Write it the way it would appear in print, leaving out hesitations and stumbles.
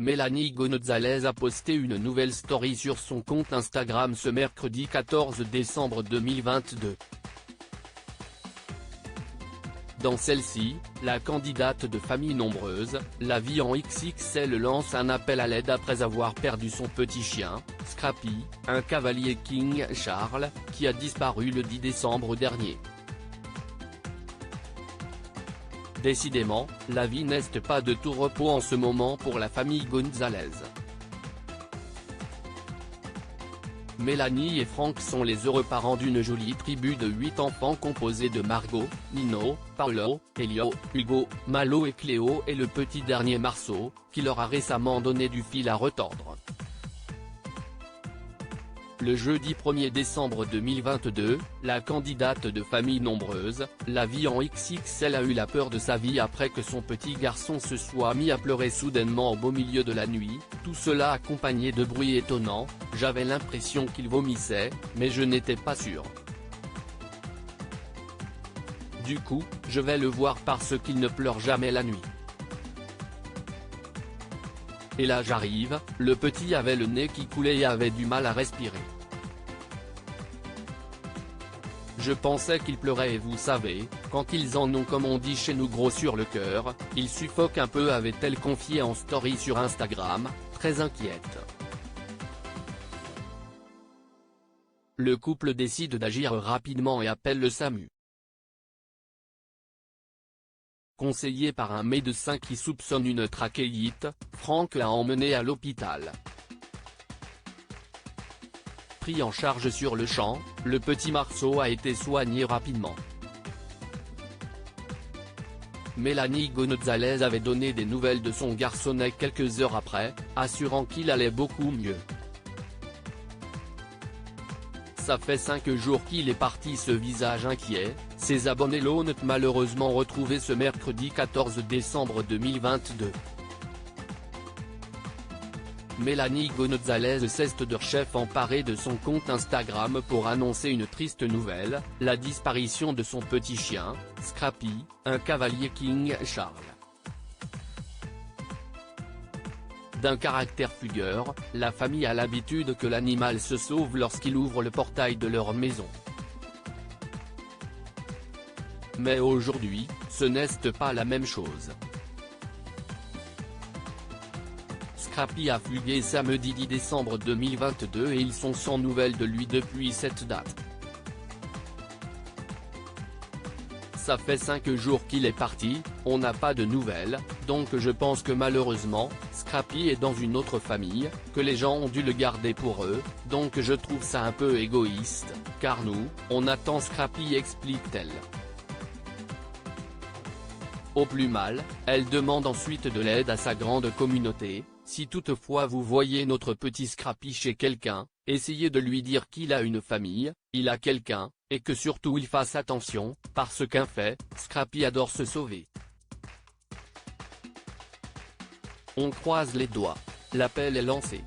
Mélanie Gonzalez a posté une nouvelle story sur son compte Instagram ce mercredi 14 décembre 2022. Dans celle-ci, la candidate de famille nombreuse, la vie en XXL lance un appel à l'aide après avoir perdu son petit chien, Scrappy, un cavalier King Charles, qui a disparu le 10 décembre dernier. Décidément, la vie n'est pas de tout repos en ce moment pour la famille Gonzalez. Mélanie et Frank sont les heureux parents d'une jolie tribu de 8 enfants composés de Margot, Nino, Paolo, Elio, Hugo, Malo et Cléo et le petit dernier Marceau, qui leur a récemment donné du fil à retordre. Le jeudi 1er décembre 2022, la candidate de famille nombreuse, la vie en XXL a eu la peur de sa vie après que son petit garçon se soit mis à pleurer soudainement au beau milieu de la nuit, tout cela accompagné de bruits étonnants. J'avais l'impression qu'il vomissait, mais je n'étais pas sûr. Du coup, je vais le voir parce qu'il ne pleure jamais la nuit. Et là j'arrive, le petit avait le nez qui coulait et avait du mal à respirer. Je pensais qu'il pleurait et vous savez, quand ils en ont comme on dit chez nous gros sur le cœur, ils suffoquent un peu, avait-elle confié en story sur Instagram, très inquiète. Le couple décide d'agir rapidement et appelle le SAMU. Conseillé par un médecin qui soupçonne une trachéite, Frank l'a emmené à l'hôpital. Pris en charge sur le champ, le petit Marceau a été soigné rapidement. Mélanie Gonzalez avait donné des nouvelles de son garçonnet quelques heures après, assurant qu'il allait beaucoup mieux. Ça fait 5 jours qu'il est parti, ce visage inquiet. Ses abonnés l'ont malheureusement retrouvé ce mercredi 14 décembre 2022. Mélanie Gonzalez s'est de chef emparée de son compte Instagram pour annoncer une triste nouvelle, la disparition de son petit chien, Scrappy, un cavalier King Charles. D'un caractère fugueur, la famille a l'habitude que l'animal se sauve lorsqu'il ouvre le portail de leur maison. Mais aujourd'hui, ce n'est pas la même chose. Scrappy a fugué samedi 10 décembre 2022 et ils sont sans nouvelles de lui depuis cette date. Ça fait 5 jours qu'il est parti, on n'a pas de nouvelles, donc je pense que malheureusement, Scrappy est dans une autre famille, que les gens ont dû le garder pour eux, donc je trouve ça un peu égoïste, car nous, on attend Scrappy, explique-t-elle. Au plus mal, elle demande ensuite de l'aide à sa grande communauté. Si toutefois vous voyez notre petit Scrappy chez quelqu'un, essayez de lui dire qu'il a une famille, il a quelqu'un, et que surtout il fasse attention, parce qu'en fait, Scrappy adore se sauver. On croise les doigts. L'appel est lancé.